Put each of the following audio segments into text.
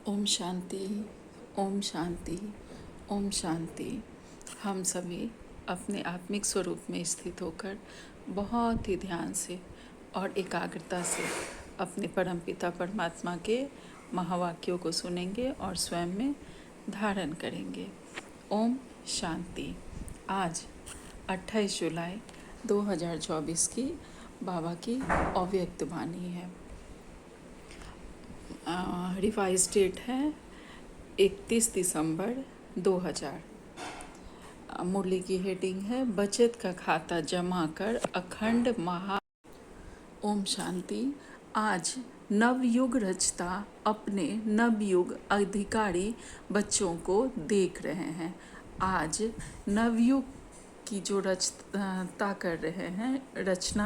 ओम शांति, ओम शांति, ओम शांति। हम सभी अपने आत्मिक स्वरूप में स्थित होकर बहुत ही ध्यान से और एकाग्रता से अपने परमपिता परमात्मा के महावाक्यों को सुनेंगे और स्वयं में धारण करेंगे। ओम शांति। आज 28 जुलाई 2024 की बाबा की अव्यक्त वाणी है। रिवाइज डेट है 31 दिसंबर 2000। मुरली की हेडिंग है बचत का खाता जमा कर अखंड महा। ओम शांति। आज नवयुग रचता अपने नवयुग अधिकारी बच्चों को देख रहे हैं। आज नवयुग की जो रचना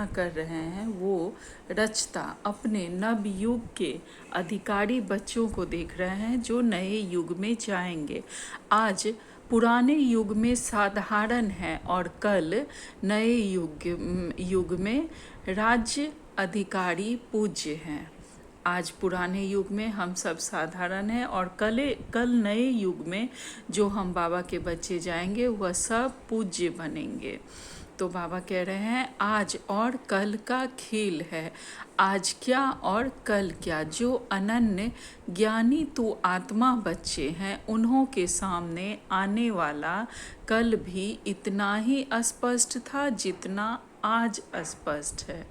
कर रहे हैं वो रचता अपने नव युग के अधिकारी बच्चों को देख रहे हैं जो नए युग में जाएंगे। आज पुराने युग में साधारण है और कल नए युग में राज्य अधिकारी पूज्य हैं। आज पुराने युग में हम सब साधारण हैं और कल नए युग में जो हम बाबा के बच्चे जाएंगे वह सब पूज्य बनेंगे। तो बाबा कह रहे हैं आज और कल का खेल है। आज क्या और कल क्या। जो अनन्य ज्ञानी तो आत्मा बच्चे हैं उन्हों के सामने आने वाला कल भी इतना ही अस्पष्ट था जितना आज अस्पष्ट है।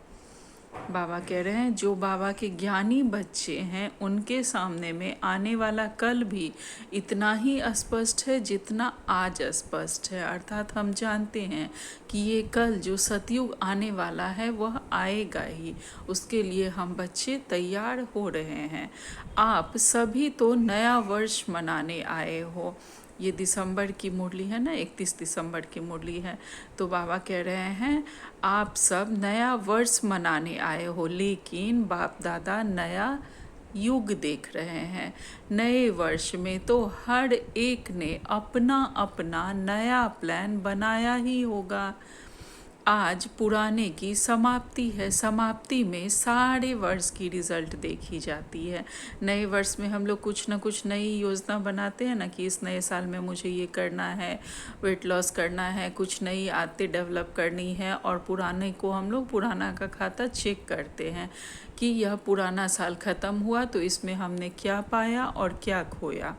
बाबा कह रहे हैं जो बाबा के ज्ञानी बच्चे हैं उनके सामने में आने वाला कल भी इतना ही अस्पष्ट है जितना आज अस्पष्ट है। अर्थात हम जानते हैं कि ये कल जो सतयुग आने वाला है वह आएगा ही, उसके लिए हम बच्चे तैयार हो रहे हैं। आप सभी तो नया वर्ष मनाने आए हो। ये दिसंबर की मुरली है ना, 31 दिसंबर की मुरली है। तो बाबा कह रहे हैं आप सब नया वर्ष मनाने आए हो, लेकिन बाप दादा नया युग देख रहे हैं। नए वर्ष में तो हर एक ने अपना अपना नया प्लान बनाया ही होगा। आज पुराने की समाप्ति है। समाप्ति में सारे वर्ष की रिजल्ट देखी जाती है। नए वर्ष में हम लोग कुछ ना कुछ नई योजना बनाते हैं ना कि इस नए साल में मुझे ये करना है, वेट लॉस करना है, कुछ नई आदतें डेवलप करनी है। और पुराने को हम लोग पुराना का खाता चेक करते हैं कि यह पुराना साल ख़त्म हुआ तो इसमें हमने क्या पाया और क्या खोया।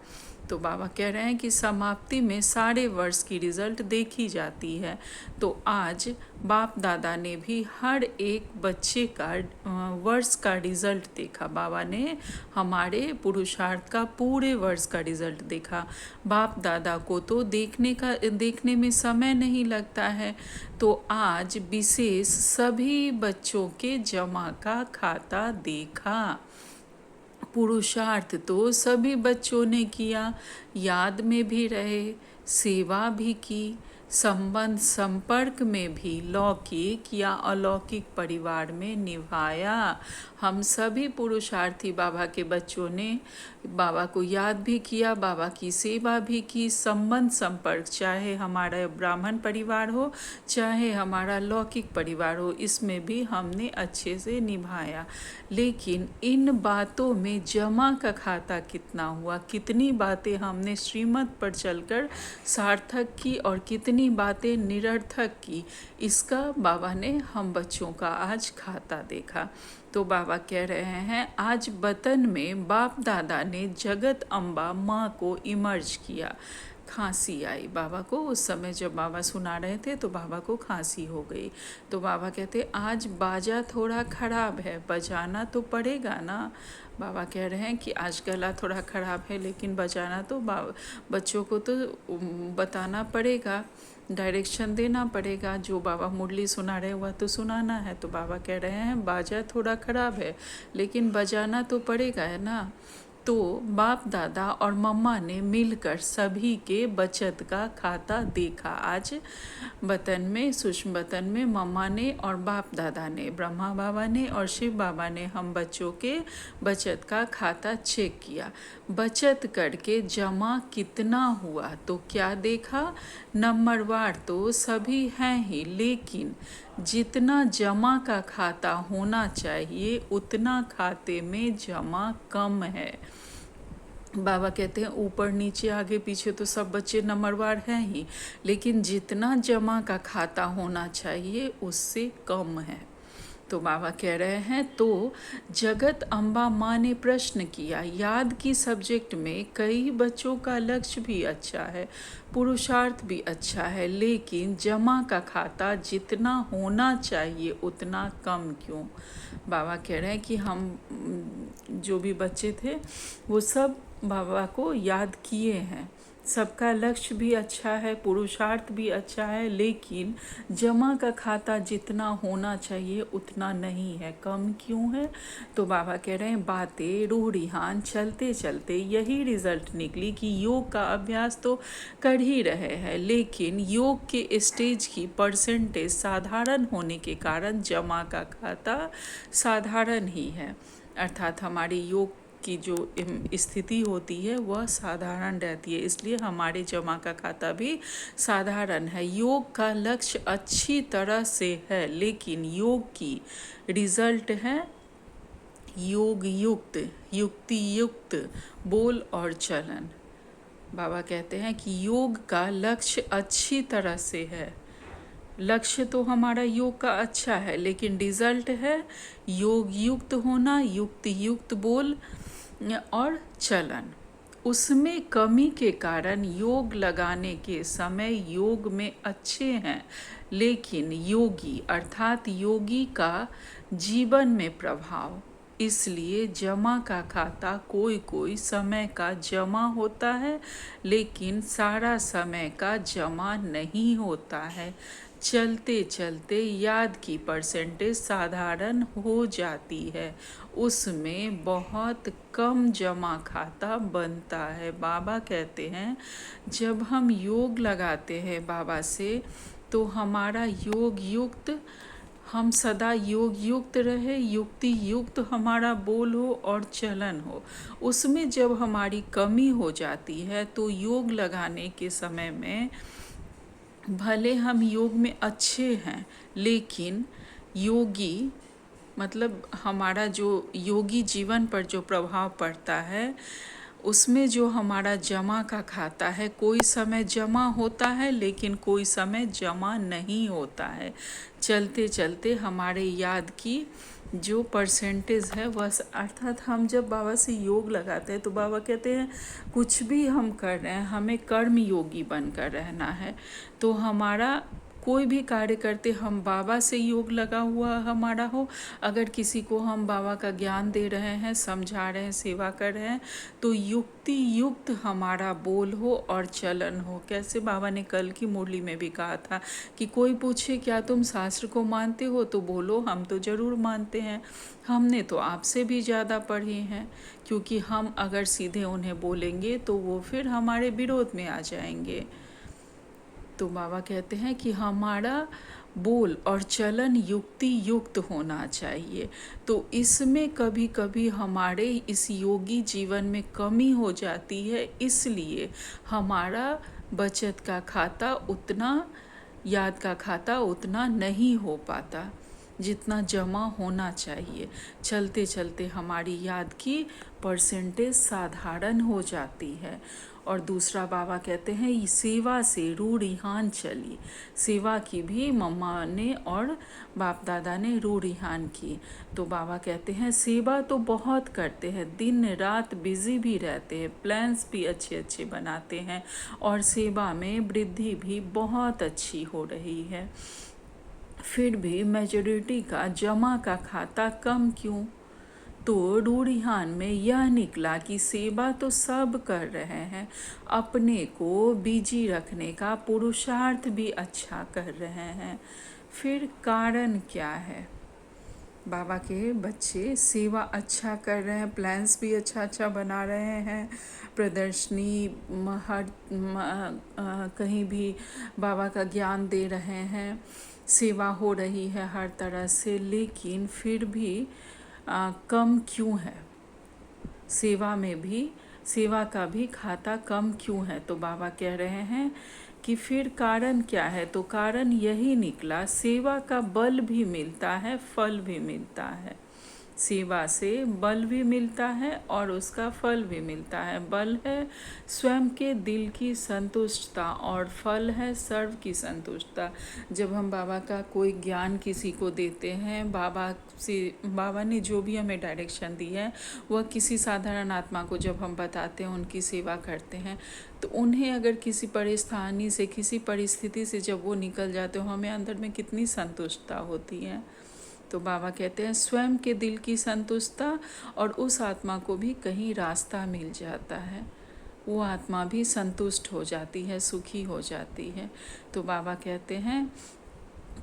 तो बाबा कह रहे हैं कि समाप्ति में सारे वर्ष की रिज़ल्ट देखी जाती है। तो आज बाप दादा ने भी हर एक बच्चे का वर्ष का रिज़ल्ट देखा। बाबा ने हमारे पुरुषार्थ का पूरे वर्ष का रिज़ल्ट देखा। बाप दादा को तो देखने में समय नहीं लगता है। तो आज विशेष सभी बच्चों के जमा का खाता देखा। पुरुषार्थ तो सभी बच्चों ने किया, याद में भी रहे, सेवा भी की, संबंध संपर्क में भी लौकिक या अलौकिक परिवार में निभाया। हम सभी पुरुषार्थी बाबा के बच्चों ने बाबा को याद भी किया, बाबा की सेवा भी की, संबंध संपर्क चाहे हमारा ब्राह्मण परिवार हो चाहे हमारा लौकिक परिवार हो, इसमें भी हमने अच्छे से निभाया। लेकिन इन बातों में जमा का खाता कितना हुआ, कितनी बातें हमने श्रीमत पर चलकर सार्थक की और कितनी बातें निरर्थक की, इसका बाबा ने हम बच्चों का आज खाता देखा। तो बाबा कह रहे हैं आज वतन में बाप दादा ने जगत अम्बा माँ को इमर्ज किया। खांसी आई बाबा को उस समय, जब बाबा सुना रहे थे तो बाबा को खांसी हो गई। तो बाबा कहते आज बाजा थोड़ा ख़राब है, बजाना तो पड़ेगा ना। बाबा कह रहे हैं कि आज गला थोड़ा ख़राब है लेकिन बजाना तो बच्चों को तो बताना पड़ेगा, डायरेक्शन देना पड़ेगा। जो बाबा मुरली सुना रहे वह तो सुनाना है। तो बाबा कह रहे हैं बाजा थोड़ा ख़राब है लेकिन बजाना तो पड़ेगा है ना। तो बाप दादा और मम्मा ने मिलकर सभी के बचत का खाता देखा। आज वतन में, सूक्ष्म वतन में मम्मा ने और बाप दादा ने, ब्रह्मा बाबा ने और शिव बाबा ने हम बच्चों के बचत का खाता चेक किया। बचत करके जमा कितना हुआ तो क्या देखा, नंबरवार तो सभी हैं ही, लेकिन जितना जमा का खाता होना चाहिए उतना खाते में जमा कम है। बाबा कहते हैं ऊपर नीचे आगे पीछे तो सब बच्चे नंबरवार हैं ही, लेकिन जितना जमा का खाता होना चाहिए उससे कम है। तो बाबा कह रहे हैं तो जगत अम्बा माँ ने प्रश्न किया, याद की सब्जेक्ट में कई बच्चों का लक्ष्य भी अच्छा है, पुरुषार्थ भी अच्छा है, लेकिन जमा का खाता जितना होना चाहिए उतना कम क्यों। बाबा कह रहे हैं कि हम जो भी बच्चे थे वो सब बाबा को याद किए हैं, सबका लक्ष्य भी अच्छा है, पुरुषार्थ भी अच्छा है, लेकिन जमा का खाता जितना होना चाहिए उतना नहीं है, कम क्यों है। तो बाबा कह रहे हैं बातें रूढ़िहान चलते चलते यही रिजल्ट निकली कि योग का अभ्यास तो कर ही रहे हैं, लेकिन योग के स्टेज की परसेंटेज साधारण होने के कारण जमा का खाता साधारण ही है, अर्थात हमारी योग की जो स्थिति होती है वह साधारण रहती है, इसलिए हमारे जमा का खाता भी साधारण है। योग का लक्ष्य अच्छी तरह से है, लेकिन योग की रिजल्ट है योग युक्त, युक्ति युक्त बोल और चलन। बाबा कहते हैं कि योग का लक्ष्य अच्छी तरह से है, लक्ष्य तो हमारा योग का अच्छा है, लेकिन रिजल्ट है योग युक्त होना, युक्ति युक्त बोल और चलन। उसमें कमी के कारण योग लगाने के समय योग में अच्छे हैं, लेकिन योगी अर्थात योगी का जीवन में प्रभाव, इसलिए जमा का खाता कोई कोई समय का जमा होता है, लेकिन सारा समय का जमा नहीं होता है। चलते चलते याद की परसेंटेज साधारण हो जाती है, उसमें बहुत कम जमा खाता बनता है। बाबा कहते हैं जब हम योग लगाते हैं बाबा से तो हमारा योग युक्त, हम सदा योग युक्त रहे, युक्ति युक्त हमारा बोल हो और चलन हो। उसमें जब हमारी कमी हो जाती है तो योग लगाने के समय में भले हम योग में अच्छे हैं, लेकिन योगी मतलब हमारा जो योगी जीवन पर जो प्रभाव पड़ता है उसमें जो हमारा जमा का खाता है, कोई समय जमा होता है लेकिन कोई समय जमा नहीं होता है। चलते चलते हमारे याद की जो परसेंटेज है वह, अर्थात हम जब बाबा से योग लगाते हैं तो बाबा कहते हैं कुछ भी हम कर रहे हैं हमें कर्म योगी बनकर रहना है। तो हमारा कोई भी कार्य करते हम बाबा से योग लगा हुआ हमारा हो, अगर किसी को हम बाबा का ज्ञान दे रहे हैं, समझा रहे हैं, सेवा कर रहे हैं, तो युक्ति युक्त हमारा बोल हो और चलन हो। कैसे बाबा ने कल की मुरली में भी कहा था कि कोई पूछे क्या तुम शास्त्र को मानते हो, तो बोलो हम तो ज़रूर मानते हैं, हमने तो आपसे भी ज़्यादा पढ़े हैं, क्योंकि हम अगर सीधे उन्हें बोलेंगे तो वो फिर हमारे विरोध में आ जाएंगे। तो बाबा कहते हैं कि हमारा बोल और चलन युक्ति युक्त होना चाहिए। तो इसमें कभी कभी हमारे इस योगी जीवन में कमी हो जाती है, इसलिए हमारा बचत का खाता उतना, याद का खाता उतना नहीं हो पाता जितना जमा होना चाहिए। चलते चलते हमारी याद की परसेंटेज साधारण हो जाती है। और दूसरा बाबा कहते हैं ये सेवा से रूढ़िहान चली, सेवा की भी मम्मा ने और बाप दादा ने रूढ़िहान की। तो बाबा कहते हैं सेवा तो बहुत करते हैं, दिन रात बिजी भी रहते हैं, प्लान्स भी अच्छे अच्छे बनाते हैं और सेवा में वृद्धि भी बहुत अच्छी हो रही है, फिर भी मेजॉरिटी का जमा का खाता कम क्यों। तो रूढ़िहान में यह निकला कि सेवा तो सब कर रहे हैं, अपने को बिजी रखने का पुरुषार्थ भी अच्छा कर रहे हैं, फिर कारण क्या है। बाबा के बच्चे सेवा अच्छा कर रहे हैं, प्लान्स भी अच्छा अच्छा बना रहे हैं, प्रदर्शनी हर कहीं भी बाबा का ज्ञान दे रहे हैं, सेवा हो रही है हर तरह से, लेकिन फिर भी कम क्यों है, सेवा में भी, सेवा का भी खाता कम क्यों है। तो बाबा कह रहे हैं कि फिर कारण क्या है। तो कारण यही निकला सेवा का बल भी मिलता है, फल भी मिलता है। सेवा से बल भी मिलता है और उसका फल भी मिलता है। बल है स्वयं के दिल की संतुष्टता और फल है सर्व की संतुष्टता। जब हम बाबा का कोई ज्ञान किसी को देते हैं, बाबा ने जो भी हमें डायरेक्शन दी है वह किसी साधारण आत्मा को जब हम बताते हैं, उनकी सेवा करते हैं, तो उन्हें अगर किसी परेशानी से, किसी परिस्थिति से जब वो निकल जाते हो, हमें अंदर में कितनी संतुष्टता होती है। तो बाबा कहते हैं स्वयं के दिल की संतुष्टता, और उस आत्मा को भी कहीं रास्ता मिल जाता है, वो आत्मा भी संतुष्ट हो जाती है, सुखी हो जाती है। तो बाबा कहते हैं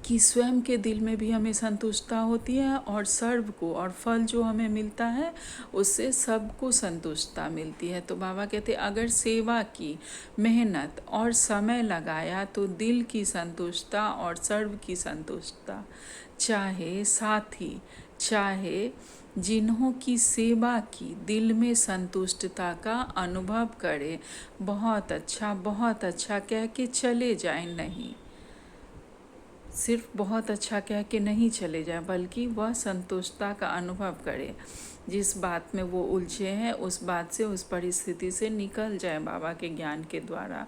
कि स्वयं के दिल में भी हमें संतुष्टता होती है, और सर्व को, और फल जो हमें मिलता है उससे सबको संतुष्टता मिलती है। तो बाबा कहते हैं अगर सेवा की, मेहनत और समय लगाया तो दिल की संतुष्टता और सर्व की संतुष्टता, चाहे साथी, चाहे जिन्हों की सेवा की, दिल में संतुष्टता का अनुभव करे, बहुत अच्छा कह के चले जाए, नहीं, सिर्फ बहुत अच्छा कह के नहीं चले जाए, बल्कि वह संतुष्टता का अनुभव करे। जिस बात में वो उलझे हैं उस बात से, उस परिस्थिति से निकल जाए बाबा के ज्ञान के द्वारा।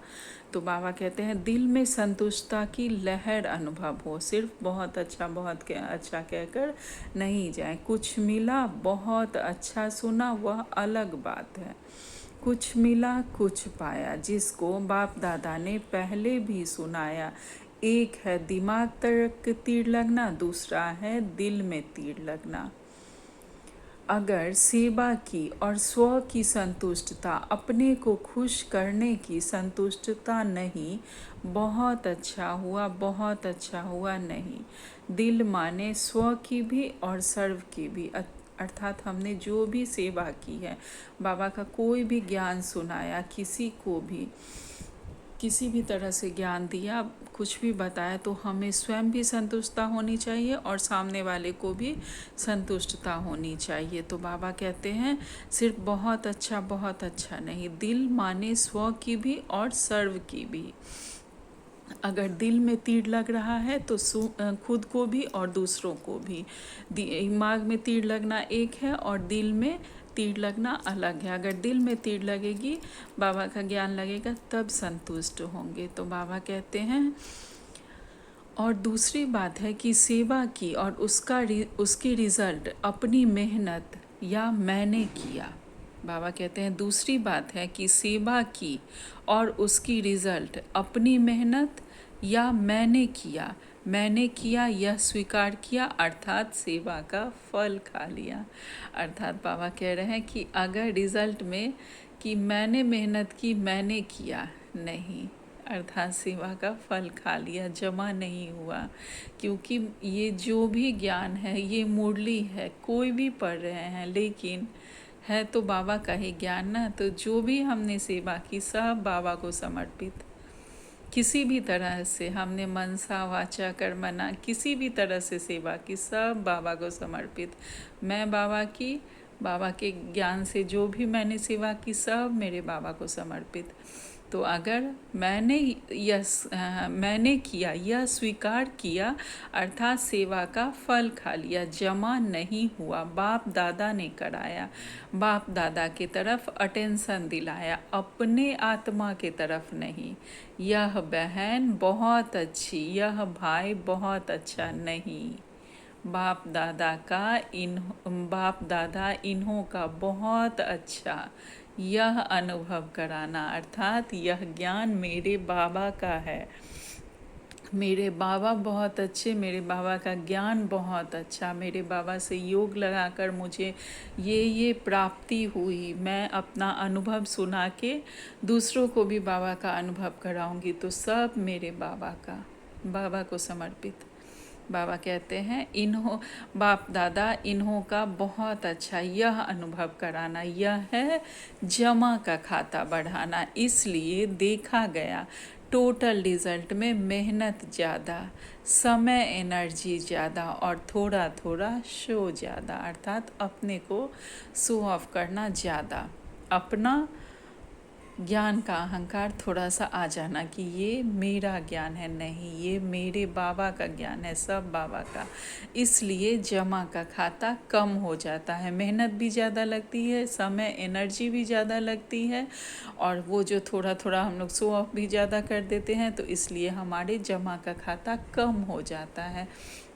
तो बाबा कहते हैं दिल में संतुष्टता की लहर अनुभव हो, सिर्फ बहुत अच्छा कहकर नहीं जाए। कुछ मिला, बहुत अच्छा सुना, वह अलग बात है। कुछ मिला कुछ पाया, जिसको बाप दादा ने पहले भी सुनाया। एक है दिमाग तक तीर लगना, दूसरा है दिल में तीर लगना। अगर सेवा की और स्व की संतुष्टता, अपने को खुश करने की संतुष्टता नहीं, बहुत अच्छा हुआ नहीं। दिल माने स्व की भी और सर्व की भी, अर्थात हमने जो भी सेवा की है, बाबा का कोई भी ज्ञान सुनाया, किसी को भी किसी भी तरह से ज्ञान दिया, कुछ भी बताया, तो हमें स्वयं भी संतुष्टता होनी चाहिए और सामने वाले को भी संतुष्टता होनी चाहिए। तो बाबा कहते हैं सिर्फ बहुत अच्छा नहीं, दिल माने स्व की भी और सर्व की भी। अगर दिल में तीर लग रहा है तो खुद को भी और दूसरों को भी। दिमाग में तीर लगना एक है और दिल में तीर लगना अलग है। अगर दिल में तीर लगेगी, बाबा का ज्ञान लगेगा, तब संतुष्ट होंगे। तो बाबा कहते हैं, और दूसरी बात है कि सेवा की और उसकी रिज़ल्ट अपनी मेहनत या मैंने किया। बाबा कहते हैं दूसरी बात है कि सेवा की और उसकी रिज़ल्ट अपनी मेहनत या मैंने किया यह स्वीकार किया, अर्थात सेवा का फल खा लिया। अर्थात बाबा कह रहे हैं कि अगर रिज़ल्ट में कि मैंने मेहनत की, मैंने किया, नहीं, अर्थात सेवा का फल खा लिया, जमा नहीं हुआ। क्योंकि ये जो भी ज्ञान है ये मुरली है, कोई भी पढ़ रहे हैं, लेकिन है तो बाबा का ही ज्ञान ना। तो जो भी हमने सेवा की सब बाबा को समर्पित, किसी भी तरह से हमने मनसा वाचा कर्मणा किसी भी तरह से सेवा की, सब बाबा को समर्पित। मैं बाबा के ज्ञान से जो भी मैंने सेवा की, सब मेरे बाबा को समर्पित। तो अगर मैंने किया, यह स्वीकार किया, अर्थात सेवा का फल खा लिया, जमा नहीं हुआ, बाप दादा ने कराया, बाप दादा की तरफ अटेंशन दिलाया, अपने आत्मा के तरफ नहीं। यह बहन बहुत अच्छी, यह भाई बहुत अच्छा नहीं, बाप दादा इन्हों का बहुत अच्छा, यह अनुभव कराना, अर्थात यह ज्ञान मेरे बाबा का है, मेरे बाबा बहुत अच्छे, मेरे बाबा का ज्ञान बहुत अच्छा, मेरे बाबा से योग लगाकर मुझे ये प्राप्ति हुई। मैं अपना अनुभव सुना के दूसरों को भी बाबा का अनुभव कराऊंगी। तो सब मेरे बाबा को समर्पित। बाबा कहते हैं बाप दादा इन्हों का बहुत अच्छा, यह अनुभव कराना, यह है जमा का खाता बढ़ाना। इसलिए देखा गया टोटल रिजल्ट में मेहनत ज़्यादा, समय एनर्जी ज़्यादा और थोड़ा थोड़ा शो ज़्यादा, अर्थात अपने को शो ऑफ करना ज़्यादा, अपना ज्ञान का अहंकार थोड़ा सा आ जाना कि ये मेरा ज्ञान है, नहीं ये मेरे बाबा का ज्ञान है, सब बाबा का। इसलिए जमा का खाता कम हो जाता है, मेहनत भी ज़्यादा लगती है, समय एनर्जी भी ज़्यादा लगती है, और वो जो थोड़ा थोड़ा हम लोग शो ऑफ भी ज़्यादा कर देते हैं, तो इसलिए हमारे जमा का खाता कम हो जाता है।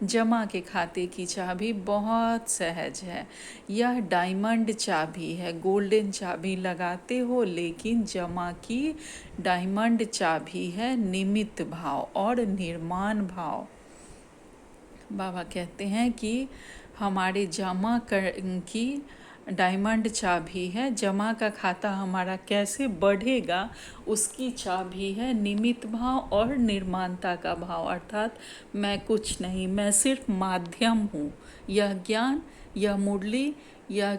जमा के खाते की चाबी बहुत सहज है, यह डायमंड चाबी है। गोल्डन चाबी लगाते हो, लेकिन जमा की डायमंड चाबी है निमित्त भाव और निर्माण भाव। बाबा कहते हैं कि हमारे जमा कर की डायमंड चाबी है, जमा का खाता हमारा कैसे बढ़ेगा उसकी चाबी है निमित्त भाव और निर्माणता का भाव। अर्थात मैं कुछ नहीं, मैं सिर्फ माध्यम हूँ। यह ज्ञान, यह मुरली, या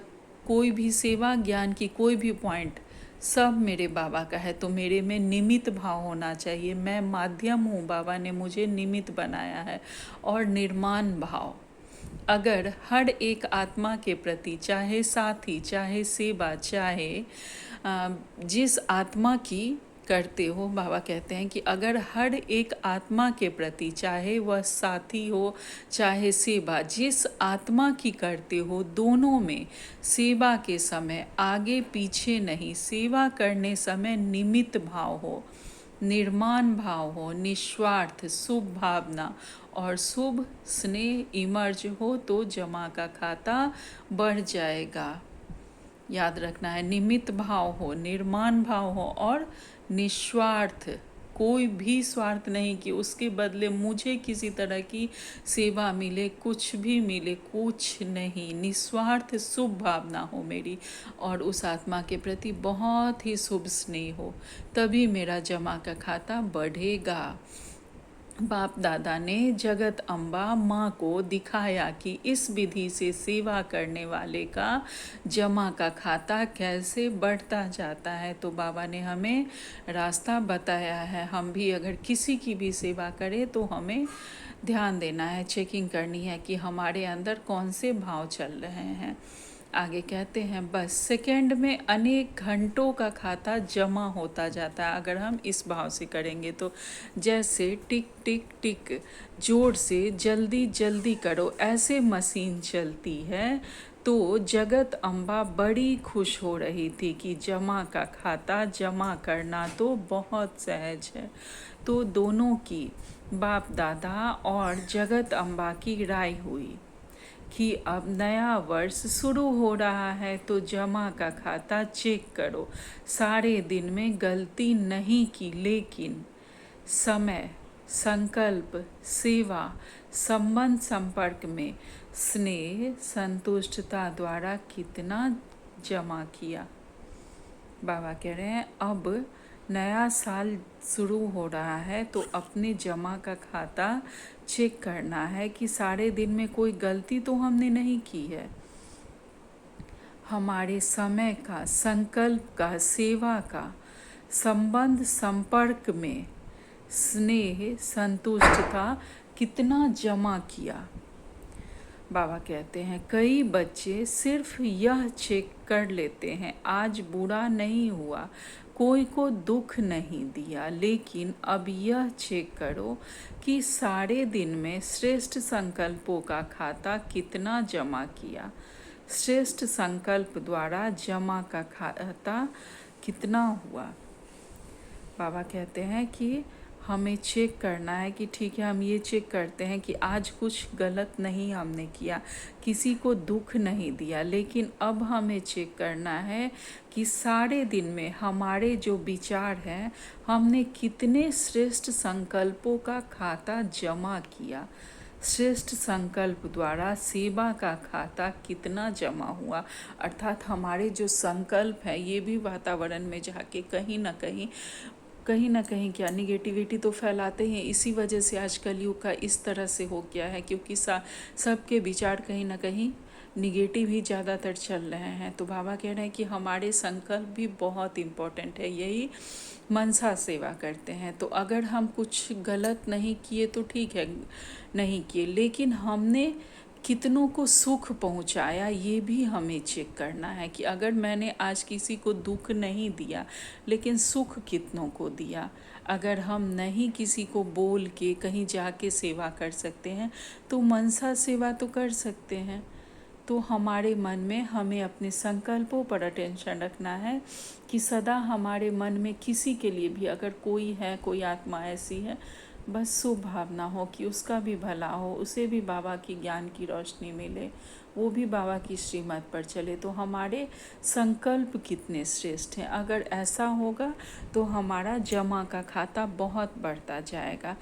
कोई भी सेवा, ज्ञान की कोई भी पॉइंट सब मेरे बाबा का है, तो मेरे में निमित्त भाव होना चाहिए। मैं माध्यम हूँ, बाबा ने मुझे निमित्त बनाया है। और निर्माण भाव, अगर हर एक आत्मा के प्रति, चाहे साथी, चाहे सेवा, चाहे जिस आत्मा की करते हो, बाबा कहते हैं कि अगर हर एक आत्मा के प्रति, चाहे वह साथी हो चाहे सेवा, जिस आत्मा की करते हो, दोनों में सेवा के समय आगे पीछे नहीं, सेवा करने समय निमित्त भाव हो, निर्माण भाव हो, निस्वार्थ शुभ भावना और शुभ स्नेह इमर्ज हो, तो जमा का खाता बढ़ जाएगा। याद रखना है, निमित्त भाव हो, निर्माण भाव हो और निस्वार्थ, कोई भी स्वार्थ नहीं कि उसके बदले मुझे किसी तरह की सेवा मिले, कुछ भी मिले, कुछ नहीं। निस्वार्थ शुभ भावना हो मेरी, और उस आत्मा के प्रति बहुत ही शुभ स्नेह हो, तभी मेरा जमा का खाता बढ़ेगा। बाप दादा ने जगत अम्बा माँ को दिखाया कि इस विधि से सेवा करने वाले का जमा का खाता कैसे बढ़ता जाता है। तो बाबा ने हमें रास्ता बताया है। हम भी अगर किसी की भी सेवा करें तो हमें ध्यान देना है, चेकिंग करनी है कि हमारे अंदर कौन से भाव चल रहे हैं। आगे कहते हैं, बस सेकंड में अनेक घंटों का खाता जमा होता जाता है अगर हम इस भाव से करेंगे तो। जैसे टिक टिक टिक, जोर से जल्दी जल्दी करो, ऐसे मशीन चलती है। तो जगत अम्बा बड़ी खुश हो रही थी कि जमा का खाता जमा करना तो बहुत सहज है। तो दोनों की, बाप दादा और जगत अम्बा की राय हुई कि अब नया वर्ष शुरू हो रहा है, तो जमा का खाता चेक करो। सारे दिन में गलती नहीं की, लेकिन समय, संकल्प, सेवा, संबंध, संपर्क में स्नेह, संतुष्टता द्वारा कितना जमा किया। बाबा कह रहे हैं अब नया साल शुरू हो रहा है, तो अपने जमा का खाता चेक करना है कि सारे दिन में कोई गलती तो हमने नहीं की है। हमारे समय का, संकल्प का, सेवा का, संबंध, संपर्क में स्नेह, संतुष्टता कितना जमा किया। बाबा कहते हैं कई बच्चे सिर्फ यह चेक कर लेते हैं, आज बुरा नहीं हुआ, कोई को दुख नहीं दिया, लेकिन अब यह चेक करो कि सारे दिन में श्रेष्ठ संकल्पों का खाता कितना जमा किया। श्रेष्ठ संकल्प द्वारा जमा का खाता कितना हुआ। बाबा कहते हैं कि हमें चेक करना है कि ठीक है, हम ये चेक करते हैं कि आज कुछ गलत नहीं हमने किया, किसी को दुख नहीं दिया, लेकिन अब हमें चेक करना है कि सारे दिन में हमारे जो विचार हैं, हमने कितने श्रेष्ठ संकल्पों का खाता जमा किया। श्रेष्ठ संकल्प द्वारा सेवा का खाता कितना जमा हुआ। अर्थात हमारे जो संकल्प हैं, ये भी वातावरण में जाके कहीं ना कहीं क्या निगेटिविटी तो फैलाते हैं। इसी वजह से आज कलयुग का इस तरह से हो गया है, क्योंकि सबके विचार कहीं ना कहीं निगेटिव ही ज़्यादातर चल रहे हैं। तो बाबा कह रहे हैं कि हमारे संकल्प भी बहुत इम्पोर्टेंट है, यही मनसा सेवा करते हैं। तो अगर हम कुछ गलत नहीं किए तो ठीक है, नहीं किए, लेकिन हमने कितनों को सुख पहुंचाया, ये भी हमें चेक करना है कि अगर मैंने आज किसी को दुख नहीं दिया लेकिन सुख कितनों को दिया। अगर हम नहीं किसी को बोल के कहीं जाके सेवा कर सकते हैं तो मनसा सेवा तो कर सकते हैं। तो हमारे मन में हमें अपने संकल्पों पर अटेंशन रखना है कि सदा हमारे मन में किसी के लिए भी अगर कोई है, कोई आत्मा ऐसी है, बस शुभ भावना हो कि उसका भी भला हो, उसे भी बाबा की ज्ञान की रोशनी मिले, वो भी बाबा की श्रीमत पर चले। तो हमारे संकल्प कितने श्रेष्ठ हैं। अगर ऐसा होगा तो हमारा जमा का खाता बहुत बढ़ता जाएगा।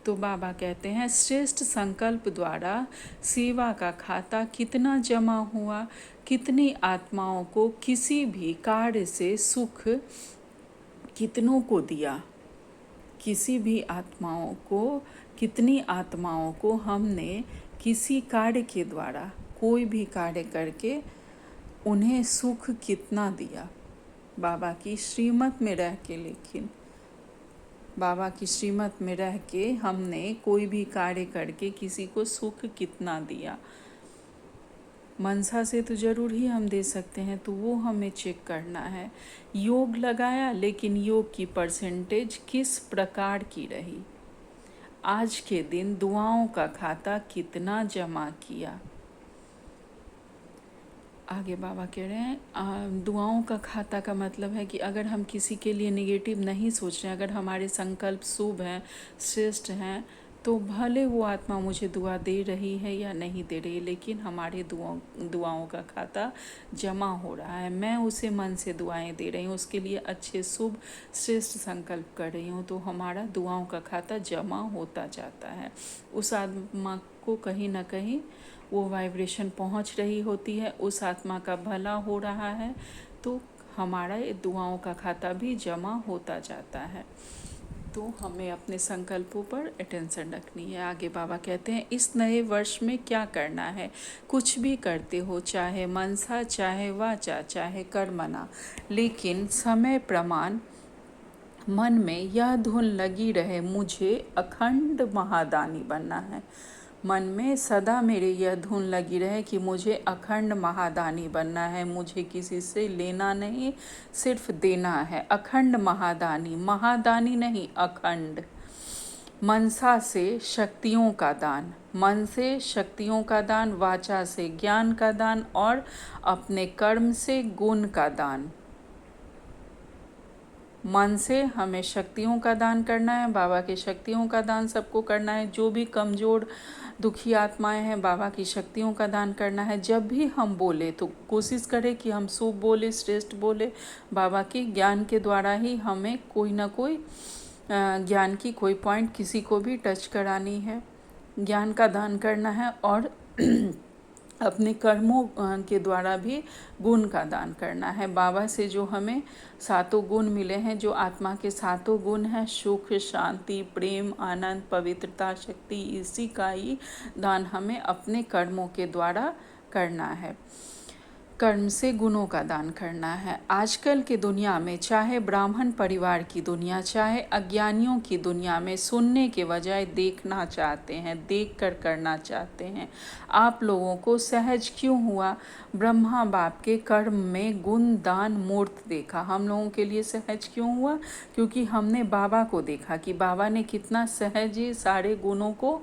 तो बाबा कहते हैं श्रेष्ठ संकल्प द्वारा सेवा का खाता कितना जमा हुआ, कितनी आत्माओं को किसी भी कार्य से सुख कितनों को दिया, किसी भी आत्माओं को, कितनी आत्माओं को हमने किसी कार्य के द्वारा, कोई भी कार्य करके उन्हें सुख कितना दिया। बाबा की श्रीमत में रह के, लेकिन बाबा की श्रीमत में रह के हमने कोई भी कार्य करके किसी को सुख कितना दिया। मनसा से तो ज़रूर ही हम दे सकते हैं, तो वो हमें चेक करना है। योग लगाया, लेकिन योग की परसेंटेज किस प्रकार की रही। आज के दिन दुआओं का खाता कितना जमा किया। आगे बाबा कह रहे हैं दुआओं का खाता का मतलब है कि अगर हम किसी के लिए नेगेटिव नहीं सोच रहे हैं, अगर हमारे संकल्प शुभ हैं, श्रेष्ठ हैं, तो भले वो आत्मा मुझे दुआ दे रही है या नहीं दे रही, लेकिन हमारे दुआओं का खाता जमा हो रहा है। मैं उसे मन से दुआएं दे रही हूँ, उसके लिए अच्छे शुभ श्रेष्ठ संकल्प कर रही हूँ, तो हमारा दुआओं का खाता जमा होता जाता है। उस आत्मा को कहीं ना कहीं वो वाइब्रेशन पहुंच रही होती है, उस आत्मा का भला हो रहा है, तो हमारा ये दुआओं का खाता भी जमा होता जाता है। तो हमें अपने संकल्पों पर अटेंशन रखनी है। आगे बाबा कहते हैं इस नए वर्ष में क्या करना है। कुछ भी करते हो, चाहे मनसा, चाहे वाचा, चाहे कर्मणा, लेकिन समय प्रमाण मन में यह धुन लगी रहे, मुझे अखंड महादानी बनना है। मन में सदा मेरे यह धुन लगी रहे कि मुझे अखंड महादानी बनना है, मुझे किसी से लेना नहीं, सिर्फ देना है। अखंड महादानी, महादानी नहीं, अखंड। मनसा से शक्तियों का दान, मन से शक्तियों का दान, वाचा से ज्ञान का दान और अपने कर्म से गुण का दान। मन से हमें शक्तियों का दान करना है, बाबा की शक्तियों का दान सबको करना है। जो भी कमज़ोर दुखी आत्माएं हैं, बाबा की शक्तियों का दान करना है। जब भी हम बोले तो कोशिश करें कि हम शुभ बोले, श्रेष्ठ बोले। बाबा के ज्ञान के द्वारा ही हमें कोई ना कोई ज्ञान की कोई पॉइंट किसी को भी टच करानी है, ज्ञान का दान करना है और अपने कर्मों के द्वारा भी गुण का दान करना है। बाबा से जो हमें सातों गुण मिले हैं, जो आत्मा के सातों गुण हैं, सुख, शांति, प्रेम, आनंद, पवित्रता, शक्ति, इसी का ही दान हमें अपने कर्मों के द्वारा करना है। कर्म से गुणों का दान करना है। आजकल की दुनिया में, चाहे ब्राह्मण परिवार की दुनिया, चाहे अज्ञानियों की दुनिया में, सुनने के बजाय देखना चाहते हैं, देख कर करना चाहते हैं। आप लोगों को सहज क्यों हुआ? ब्रह्मा बाप के कर्म में गुण दान मूर्त देखा। हम लोगों के लिए सहज क्यों हुआ? क्योंकि हमने बाबा को देखा कि बाबा ने कितना सहज ही सारे गुणों को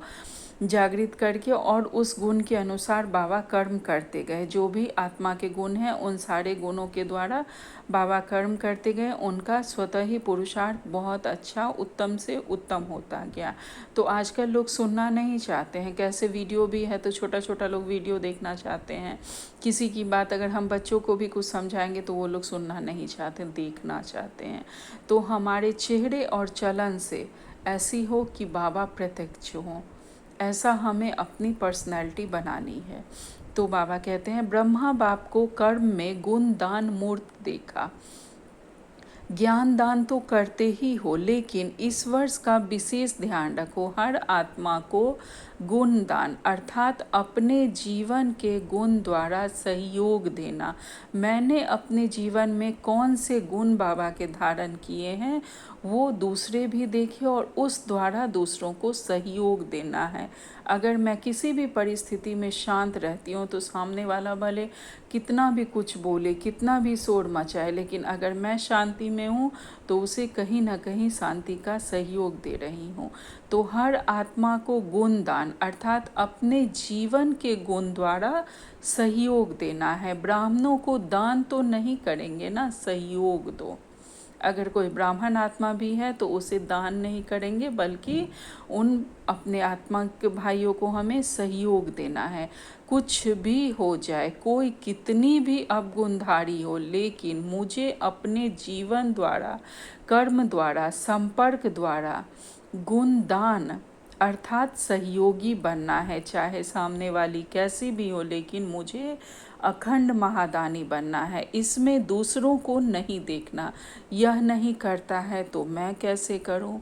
जागृत करके और उस गुण के अनुसार बाबा कर्म करते गए। जो भी आत्मा के गुण हैं, उन सारे गुणों के द्वारा बाबा कर्म करते गए। उनका स्वतः ही पुरुषार्थ बहुत अच्छा, उत्तम से उत्तम होता गया। तो आजकल लोग सुनना नहीं चाहते हैं। कैसे वीडियो भी है तो छोटा छोटा लोग वीडियो देखना चाहते हैं। किसी की बात अगर हम बच्चों को भी कुछ समझाएंगे तो वो लोग सुनना नहीं चाहते, देखना चाहते हैं। तो हमारे चेहरे और चलन से ऐसी हो कि बाबा प्रत्यक्ष हों, ऐसा हमें अपनी पर्सनैलिटी बनानी है। तो बाबा कहते हैं ब्रह्मा बाप को कर्म में गुण दान मूर्त देखा। ज्ञान दान तो करते ही हो, लेकिन इस वर्ष का विशेष ध्यान रखो, हर आत्मा को गुण दान अर्थात अपने जीवन के गुण द्वारा सहयोग देना। मैंने अपने जीवन में कौन से गुण बाबा के धारण किए हैं वो दूसरे भी देखे और उस द्वारा दूसरों को सहयोग देना है। अगर मैं किसी भी परिस्थिति में शांत रहती हूँ तो सामने वाला भले कितना भी कुछ बोले, कितना भी शोर मचाए, लेकिन अगर मैं शांति में हूँ तो उसे कहीं ना कहीं शांति का सहयोग दे रही हूँ। तो हर आत्मा को गुण दान अर्थात अपने जीवन के गुण द्वारा सहयोग देना है। ब्राह्मणों को दान तो नहीं करेंगे ना, सहयोग दो। अगर कोई ब्राह्मण आत्मा भी है तो उसे दान नहीं करेंगे, बल्कि उन अपने आत्मा के भाइयों को हमें सहयोग देना है। कुछ भी हो जाए, कोई कितनी भी अवगुणधारी हो, लेकिन मुझे अपने जीवन द्वारा, कर्म द्वारा, संपर्क द्वारा गुणदान अर्थात सहयोगी बनना है। चाहे सामने वाली कैसी भी हो, लेकिन मुझे अखंड महादानी बनना है। इसमें दूसरों को नहीं देखना, यह नहीं करता है तो मैं कैसे करूं।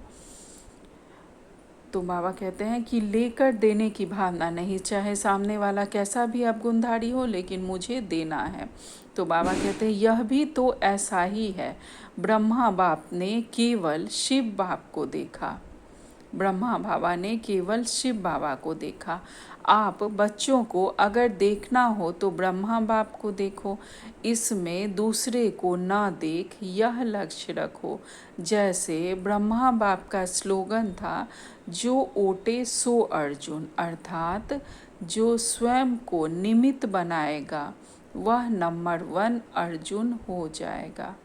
तो बाबा कहते हैं कि लेकर देने की भावना नहीं, चाहे सामने वाला कैसा भी अवगुणधारी हो, लेकिन मुझे देना है। तो बाबा कहते हैं यह भी तो ऐसा ही है। ब्रह्मा बाप ने केवल शिव बाप को देखा, ब्रह्मा बाबा ने केवल शिव बाबा को देखा। आप बच्चों को अगर देखना हो तो ब्रह्मा बाप को देखो, इसमें दूसरे को ना देख, यह लक्ष्य रखो। जैसे ब्रह्मा बाप का स्लोगन था, जो ओटे सो अर्जुन, अर्थात जो स्वयं को निमित्त बनाएगा वह नंबर 1 अर्जुन हो जाएगा।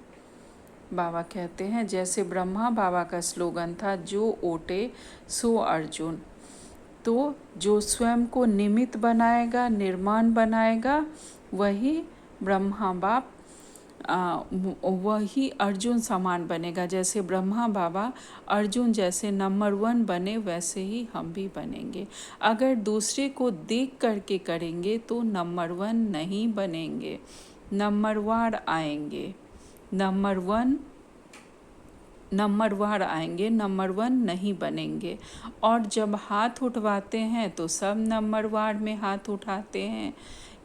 बाबा कहते हैं जैसे ब्रह्मा बाबा का स्लोगन था, जो ओटे सो अर्जुन, तो जो स्वयं को निमित्त बनाएगा, निर्माण बनाएगा, वही ब्रह्मा बाप वही अर्जुन समान बनेगा। जैसे ब्रह्मा बाबा अर्जुन जैसे नंबर 1 बने, वैसे ही हम भी बनेंगे। अगर दूसरे को देख करके करेंगे तो नंबर 1 नहीं बनेंगे, नंबर वार आएंगे, नंबर वार आएंगे, नंबर 1 नहीं बनेंगे। और जब हाथ उठवाते हैं तो सब नंबर वार में हाथ उठाते हैं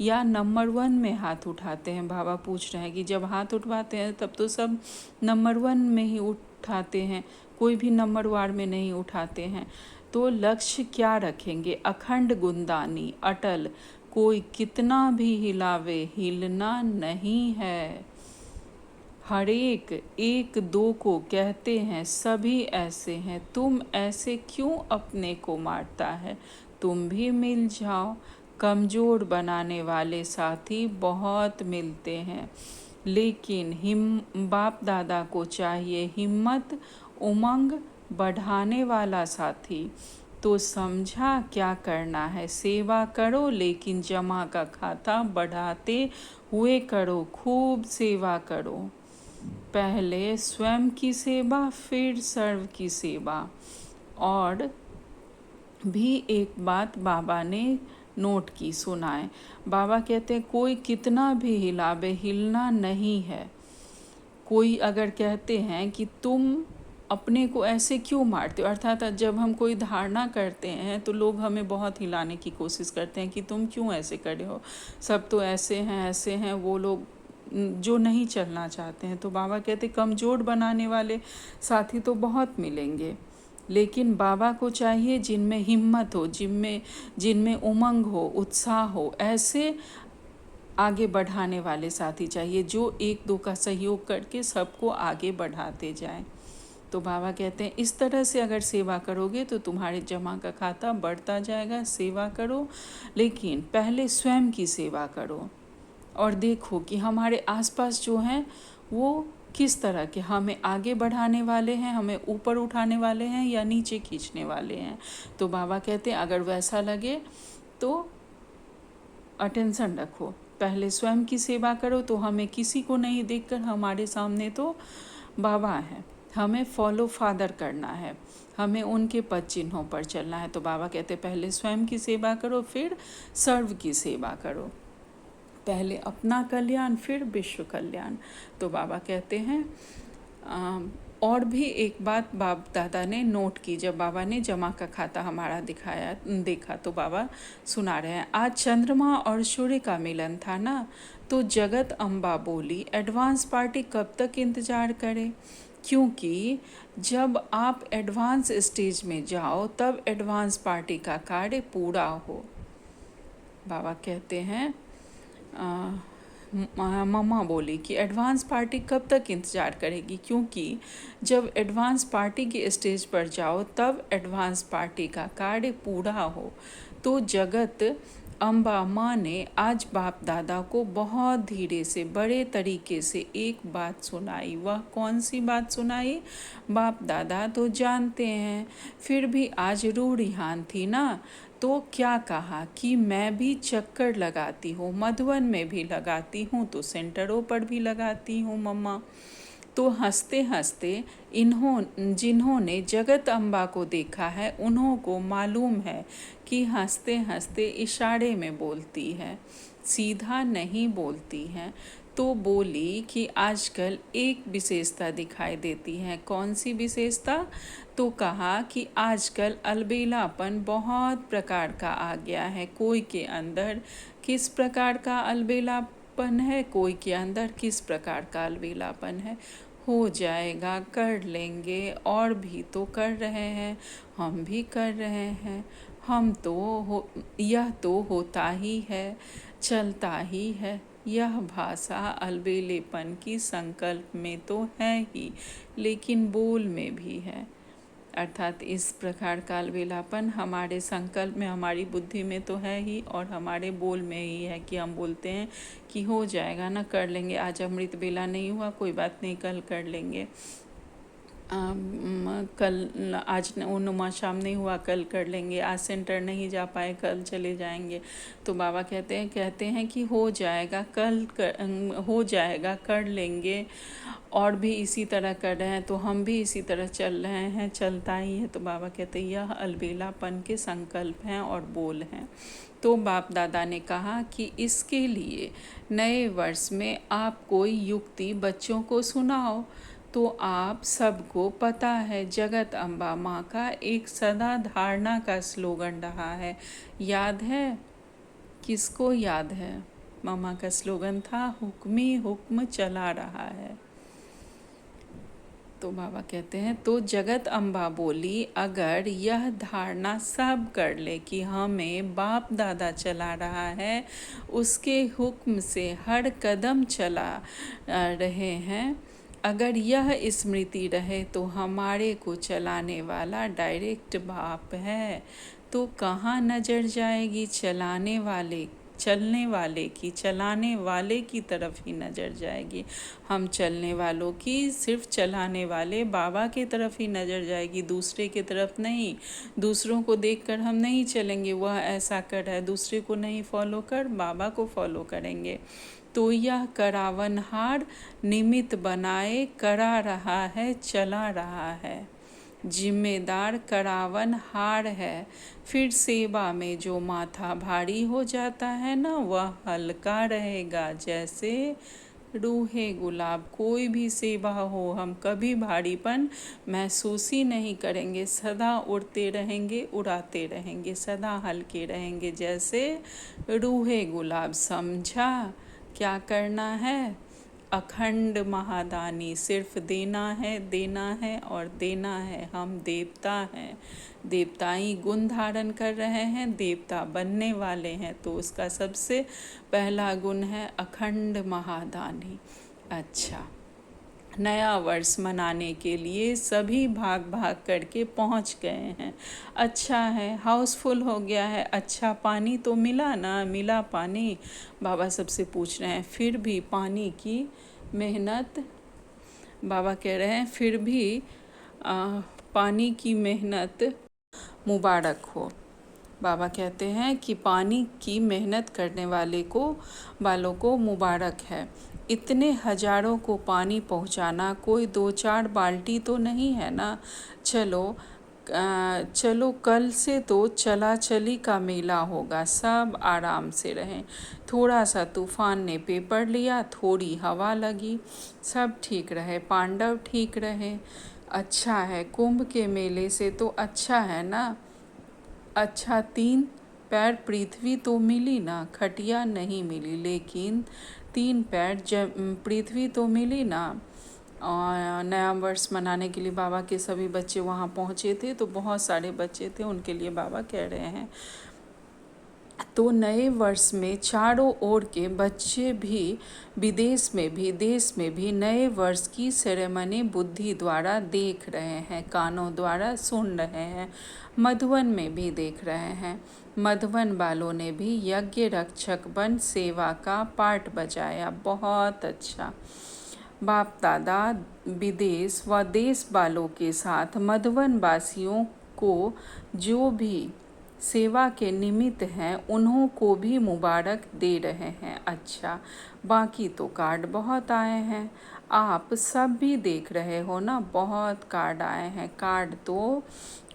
या नंबर 1 में हाथ उठाते हैं। बाबा पूछ रहे हैं कि जब हाथ उठवाते हैं तब तो सब नंबर 1 में ही उठाते हैं, कोई भी नंबर वार में नहीं उठाते हैं। तो लक्ष्य क्या रखेंगे? अखंड गुणदानी, अटल, कोई कितना भी हिलावे, हिलना नहीं है। हर एक 1-2 को कहते हैं सभी ऐसे हैं, तुम ऐसे क्यों अपने को मारता है? तुम भी मिल जाओ। कमज़ोर बनाने वाले साथी बहुत मिलते हैं, लेकिन बाप दादा को चाहिए हिम्मत, उमंग बढ़ाने वाला साथी। तो समझा क्या करना है? सेवा करो, लेकिन जमा का खाता बढ़ाते हुए करो, खूब सेवा करो। पहले स्वयं की सेवा, फिर सर्व की सेवा। और भी एक बात बाबा ने नोट की, सुनाए। बाबा कहते हैं कोई कितना भी हिलावे, हिलना नहीं है। कोई अगर कहते हैं कि तुम अपने को ऐसे क्यों मारते हो, अर्थात जब हम कोई धारणा करते हैं तो लोग हमें बहुत हिलाने की कोशिश करते हैं कि तुम क्यों ऐसे करे हो, सब तो ऐसे हैं, वो लोग जो नहीं चलना चाहते हैं। तो बाबा कहते कमज़ोर बनाने वाले साथी तो बहुत मिलेंगे, लेकिन बाबा को चाहिए जिनमें हिम्मत हो, जिनमें उमंग हो, उत्साह हो, ऐसे आगे बढ़ाने वाले साथी चाहिए, जो 1-2 का सहयोग करके सबको आगे बढ़ाते जाएं। तो बाबा कहते हैं इस तरह से अगर सेवा करोगे तो तुम्हारे जमा का खाता बढ़ता जाएगा। सेवा करो, लेकिन पहले स्वयं की सेवा करो और देखो कि हमारे आसपास जो हैं वो किस तरह के, हमें आगे बढ़ाने वाले हैं, हमें ऊपर उठाने वाले हैं या नीचे खींचने वाले हैं। तो बाबा कहते हैं अगर वैसा लगे तो अटेंशन रखो, पहले स्वयं की सेवा करो। तो हमें किसी को नहीं देखकर, हमारे सामने तो बाबा हैं, हमें फॉलो फादर करना है, हमें उनके पद चिन्हों पर चलना है। तो बाबा कहते पहले स्वयं की सेवा करो, फिर सर्व की सेवा करो, पहले अपना कल्याण फिर विश्व कल्याण। तो बाबा कहते हैं और भी एक बात बाप दादा ने नोट की, जब बाबा ने जमा का खाता हमारा देखा तो बाबा सुना रहे हैं, आज चंद्रमा और सूर्य का मिलन था ना, तो जगत अम्बा बोली एडवांस पार्टी कब तक इंतज़ार करें, क्योंकि जब आप एडवांस स्टेज में जाओ तब एडवांस पार्टी का कार्य पूरा हो। बाबा कहते हैं मम्मा बोली कि एडवांस पार्टी कब तक इंतज़ार करेगी, क्योंकि जब एडवांस पार्टी के स्टेज पर जाओ तब एडवांस पार्टी का कार्य पूरा हो। तो जगत अम्बा माँ ने आज बाप दादा को बहुत धीरे से बड़े तरीके से एक बात सुनाई। वह कौन सी बात सुनाई? बाप दादा तो जानते हैं, फिर भी आज रूढ़िहान थी ना, तो क्या कहा कि मैं भी चक्कर लगाती हूँ, मधुबन में भी लगाती हूँ तो सेंटरों पर भी लगाती हूँ मम्मा। तो हंसते हंसते जिन्होंने जगत अम्बा को देखा है उन्हों को मालूम है कि हंसते हंसते इशारे में बोलती है, सीधा नहीं बोलती हैं। तो बोली कि आजकल एक विशेषता दिखाई देती है। कौन सी विशेषता? तो कहा कि आजकल अलबेलापन बहुत प्रकार का आ गया है। कोई के अंदर किस प्रकार का अलबेलापन है, कोई के अंदर किस प्रकार का अलबेलापन है। हो जाएगा, कर लेंगे, और भी तो कर रहे हैं, हम भी कर रहे हैं, यह तो होता ही है, चलता ही है। यह भाषा अलबेलेपन की संकल्प में तो है ही, लेकिन बोल में भी है। अर्थात इस प्रकार का अलबेलापन हमारे संकल्प में, हमारी बुद्धि में तो है ही, और हमारे बोल में ही है कि हम बोलते हैं कि हो जाएगा ना, कर लेंगे, आज अमृत बेला नहीं हुआ, कोई बात नहीं, कल कर लेंगे, कल आज नुमा शाम नहीं हुआ, कल कर लेंगे, आज सेंटर नहीं जा पाए, कल चले जाएंगे। तो बाबा कहते हैं कि हो जाएगा, हो जाएगा, कर लेंगे, और भी इसी तरह कर रहे हैं तो हम भी इसी तरह चल रहे हैं, चलता ही है। तो बाबा कहते हैं यह अलबेलापन के संकल्प हैं और बोल हैं। तो बाप दादा ने कहा कि इसके लिए नए वर्ष में आप कोई युक्ति बच्चों को सुनाओ। तो आप सबको पता है जगत अम्बा माँ का एक सदा धारणा का स्लोगन रहा है, याद है? किसको याद है? मामा का स्लोगन था, हुक्मी हुक्म चला रहा है। तो बाबा कहते हैं, तो जगत अम्बा बोली अगर यह धारणा सब कर ले कि हमें बाप दादा चला रहा है, उसके हुक्म से हर कदम चला रहे हैं, अगर यह स्मृति रहे तो हमारे को चलाने वाला डायरेक्ट बाप है, तो कहाँ नज़र जाएगी चलने वाले की तरफ ही नज़र जाएगी। हम चलने वालों की, सिर्फ चलाने वाले बाबा की तरफ ही नज़र जाएगी, दूसरे की तरफ नहीं। दूसरों को देखकर हम नहीं चलेंगे, वह ऐसा कर रहा है, दूसरे को नहीं फॉलो कर, बाबा को फॉलो करेंगे। तो यह करावनहार निमित्त बनाए करा रहा है, चला रहा है, जिम्मेदार करावन हार है। फिर सेवा में जो माथा भारी हो जाता है ना, वह हल्का रहेगा जैसे रूहे गुलाब। कोई भी सेवा हो, हम कभी भारीपन महसूस ही नहीं करेंगे, सदा उड़ते रहेंगे, उड़ाते रहेंगे, सदा हल्के रहेंगे जैसे रूहे गुलाब। समझा? क्या करना है? अखंड महादानी, सिर्फ देना है, देना है और देना है। हम देवता हैं, देवताई गुण धारण कर रहे हैं, देवता बनने वाले हैं, तो उसका सबसे पहला गुण है अखंड महादानी। अच्छा, नया वर्ष मनाने के लिए सभी भाग भाग करके पहुंच गए हैं। अच्छा है, हाउसफुल हो गया है। अच्छा, पानी तो मिला ना? मिला पानी? बाबा सबसे पूछ रहे हैं। फिर भी पानी की मेहनत, बाबा कह रहे हैं फिर भी पानी की मेहनत मुबारक हो। बाबा कहते हैं कि पानी की मेहनत करने वालों को मुबारक है। इतने हजारों को पानी पहुंचाना कोई 2-4 बाल्टी तो नहीं है ना। चलो चलो कल से तो चला चली का मेला होगा, सब आराम से रहें। थोड़ा सा तूफान ने पेपर लिया, थोड़ी हवा लगी, सब ठीक रहे, पांडव ठीक रहे। अच्छा है, कुंभ के मेले से तो अच्छा है ना। अच्छा, 3 पैर पृथ्वी तो मिली ना, खटिया नहीं मिली, लेकिन 3 पैर पृथ्वी तो मिली ना। और नया वर्ष मनाने के लिए बाबा के सभी बच्चे वहाँ पहुँचे थे, तो बहुत सारे बच्चे थे, उनके लिए बाबा कह रहे हैं तो नए वर्ष में चारों ओर के बच्चे भी, विदेश में भी देश में भी नए वर्ष की सेरेमनी बुद्धि द्वारा देख रहे हैं, कानों द्वारा सुन रहे हैं, मधुवन में भी देख रहे हैं। मधुवन वालों ने भी यज्ञ रक्षक बन सेवा का पाठ बजाया, बहुत अच्छा। बाप दादा विदेश व देश वालों के साथ मधुवन वासियों को जो भी सेवा के निमित्त हैं उन्हों को भी मुबारक दे रहे हैं। अच्छा, बाकी तो कार्ड बहुत आए हैं, आप सब भी देख रहे हो ना, बहुत कार्ड आए हैं। कार्ड तो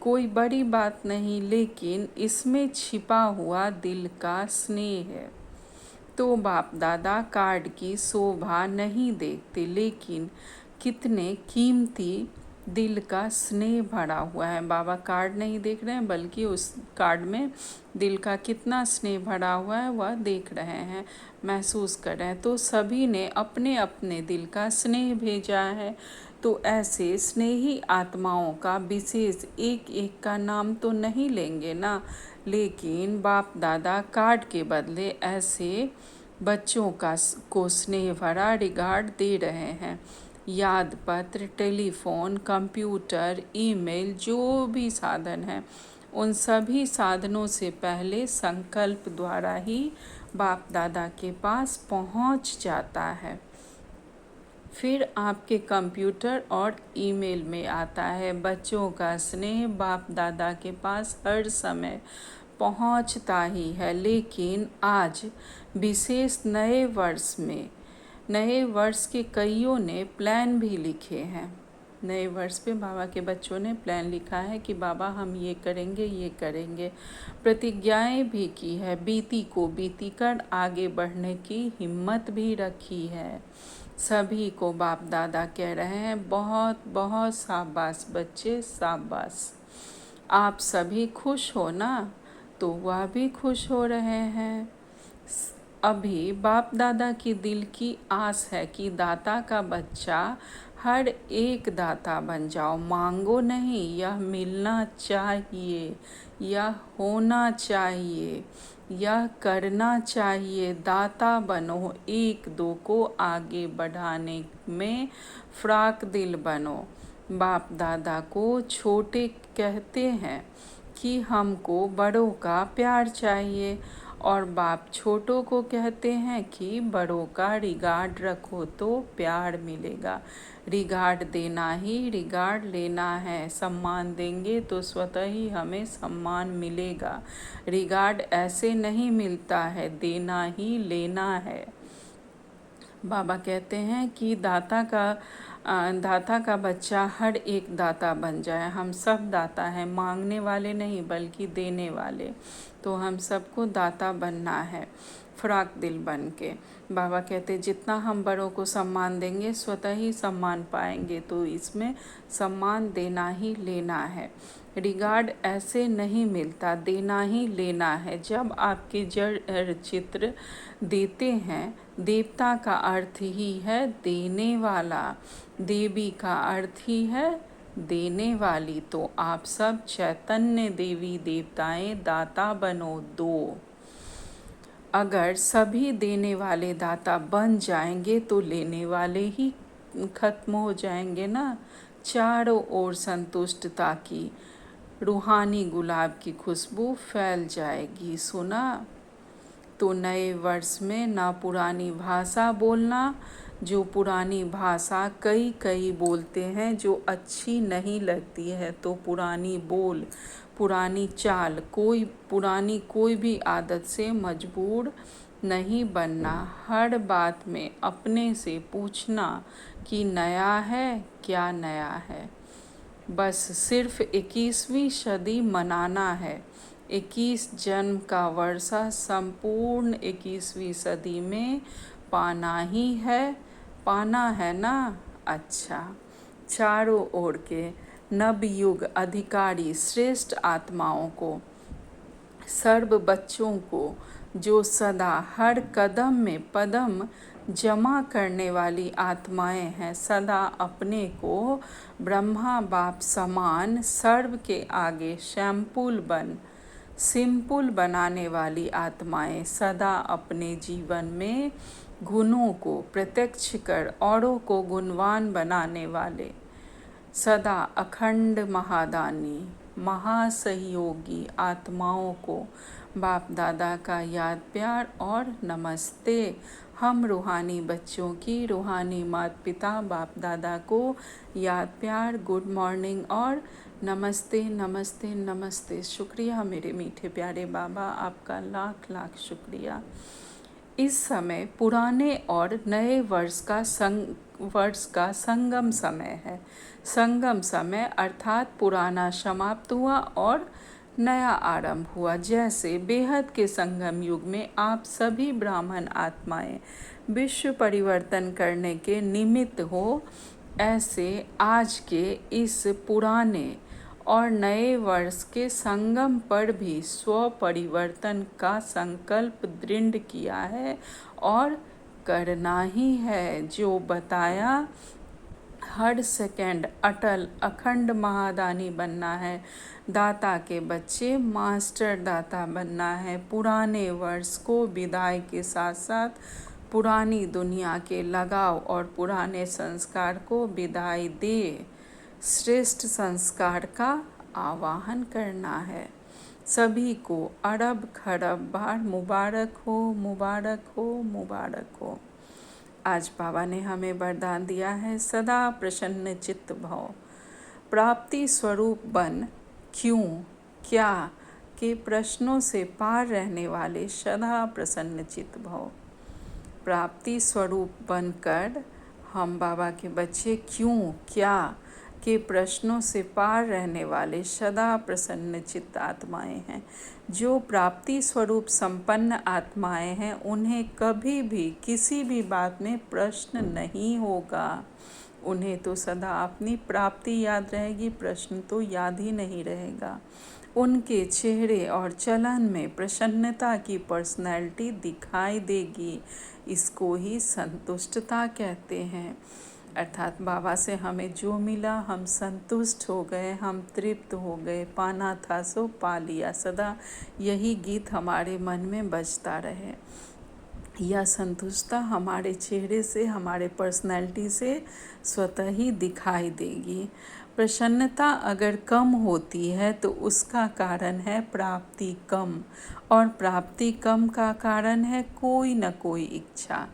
कोई बड़ी बात नहीं, लेकिन इसमें छिपा हुआ दिल का स्नेह है। तो बाप दादा कार्ड की शोभा नहीं देखते, लेकिन कितने कीमती दिल का स्नेह भरा हुआ है। बाबा कार्ड नहीं देख रहे हैं, बल्कि उस कार्ड में दिल का कितना स्नेह भरा हुआ है वह देख रहे हैं, महसूस कर रहे हैं। तो सभी ने अपने अपने दिल का स्नेह भेजा है। तो ऐसे स्नेही आत्माओं का विशेष एक एक का नाम तो नहीं लेंगे ना, लेकिन बाप दादा कार्ड के बदले ऐसे बच्चों को स्नेह भरा रिगार्ड दे रहे हैं। याद पत्र, टेलीफोन, कंप्यूटर, ईमेल, जो भी साधन है, उन सभी साधनों से पहले संकल्प द्वारा ही बाप दादा के पास पहुंच जाता है, फिर आपके कंप्यूटर और ईमेल में आता है। बच्चों का स्नेह बाप दादा के पास हर समय पहुंचता ही है। लेकिन आज विशेष नए वर्ष के कईयों ने प्लान भी लिखे हैं। नए वर्ष पे बाबा के बच्चों ने प्लान लिखा है कि बाबा हम ये करेंगे, ये करेंगे। प्रतिज्ञाएं भी की है, बीती को बीती कर आगे बढ़ने की हिम्मत भी रखी है। सभी को बाप दादा कह रहे हैं बहुत बहुत शाबाश बच्चे, शाबाश। आप सभी खुश हो ना, तो वह भी खुश हो रहे हैं। अभी बाप दादा की दिल की आस है कि दाता का बच्चा हर एक दाता बन जाओ। मांगो नहीं, यह मिलना चाहिए, यह होना चाहिए, यह करना चाहिए। दाता बनो, एक दो को आगे बढ़ाने में फ्राक दिल बनो। बाप दादा को छोटे कहते हैं कि हमको बड़ों का प्यार चाहिए, और बाप छोटों को कहते हैं कि बड़ों का रिगार्ड रखो तो प्यार मिलेगा। रिगार्ड देना ही रिगार्ड लेना है, सम्मान देंगे तो स्वतः ही हमें सम्मान मिलेगा। रिगार्ड ऐसे नहीं मिलता है, देना ही लेना है। बाबा कहते हैं कि दाता का बच्चा हर एक दाता बन जाए। हम सब दाता हैं, मांगने वाले नहीं बल्कि देने वाले। तो हम सबको दाता बनना है, फ्राक दिल बन के। बाबा कहते जितना हम बड़ों को सम्मान देंगे स्वतः ही सम्मान पाएंगे। तो इसमें सम्मान देना ही लेना है। रिगार्ड ऐसे नहीं मिलता, देना ही लेना है। जब आपके जड़ चित्र देते हैं, देवता का अर्थ ही है देने वाला, देवी का अर्थ ही है देने वाली। तो आप सब चैतन्य देवी देवताएं दाता बनो, दो। अगर सभी देने वाले दाता बन जाएंगे तो लेने वाले ही खत्म हो जाएंगे ना। चारों ओर संतुष्टता की रूहानी गुलाब की खुशबू फैल जाएगी। सुना? तो नए वर्ष में ना पुरानी भाषा बोलना, जो पुरानी भाषा कई बोलते हैं जो अच्छी नहीं लगती है, तो पुरानी बोल, पुरानी चाल, कोई भी आदत से मजबूर नहीं बनना। हर बात में अपने से पूछना कि नया है क्या नया है। बस सिर्फ 21वीं सदी मनाना है। 21 जन्म का वर्षा संपूर्ण 21वीं सदी में पाना है ना। अच्छा, चारों ओर के नवयुग अधिकारी श्रेष्ठ आत्माओं को, सर्व बच्चों को, जो सदा हर कदम में पदम जमा करने वाली आत्माएं हैं, सदा अपने को ब्रह्मा बाप समान सर्व के आगे सिंपल बनाने वाली आत्माएं, सदा अपने जीवन में गुणों को प्रत्यक्ष कर औरों को गुणवान बनाने वाले, सदा अखंड महादानी महासहयोगी आत्माओं को बाप दादा का याद प्यार और नमस्ते। हम रूहानी बच्चों की रूहानी माता पिता बाप दादा को याद प्यार, गुड मॉर्निंग और नमस्ते नमस्ते नमस्ते। शुक्रिया मेरे मीठे प्यारे बाबा, आपका लाख लाख शुक्रिया। इस समय पुराने और नए वर्ष का संगम समय है। संगम समय अर्थात पुराना समाप्त हुआ और नया आरंभ हुआ। जैसे बेहद के संगम युग में आप सभी ब्राह्मण आत्माएं विश्व परिवर्तन करने के निमित्त हो, ऐसे आज के इस पुराने और नए वर्ष के संगम पर भी स्व परिवर्तन का संकल्प दृढ़ किया है और करना ही है। जो बताया, हर सेकंड अटल अखंड महादानी बनना है, दाता के बच्चे मास्टर दाता बनना है। पुराने वर्ष को विदाई के साथ साथ पुरानी दुनिया के लगाव और पुराने संस्कार को विदाई दे श्रेष्ठ संस्कार का आवाहन करना है। सभी को अरब खरब बार मुबारक हो, मुबारक हो, मुबारक हो। आज बाबा ने हमें वरदान दिया है, सदा प्रसन्न चित्त भव, प्राप्ति स्वरूप बन, क्यों क्या के प्रश्नों से पार रहने वाले सदा प्रसन्न चित्त भव। प्राप्ति स्वरूप बनकर हम बाबा के बच्चे क्यों क्या के प्रश्नों से पार रहने वाले सदा प्रसन्न चित्त आत्माएं हैं। जो प्राप्ति स्वरूप संपन्न आत्माएं हैं, उन्हें कभी भी किसी भी बात में प्रश्न नहीं होगा। उन्हें तो सदा अपनी प्राप्ति याद रहेगी, प्रश्न तो याद ही नहीं रहेगा। उनके चेहरे और चलन में प्रसन्नता की पर्सनैलिटी दिखाई देगी। इसको ही संतुष्टता कहते हैं। अर्थात बाबा से हमें जो मिला हम संतुष्ट हो गए, हम तृप्त हो गए, पाना था सो पा लिया। सदा यही गीत हमारे मन में बजता रहे। यह संतुष्टता हमारे चेहरे से, हमारे पर्सनैलिटी से स्वतः ही दिखाई देगी। प्रसन्नता अगर कम होती है तो उसका कारण है प्राप्ति कम, और प्राप्ति कम का कारण है कोई न कोई इच्छा।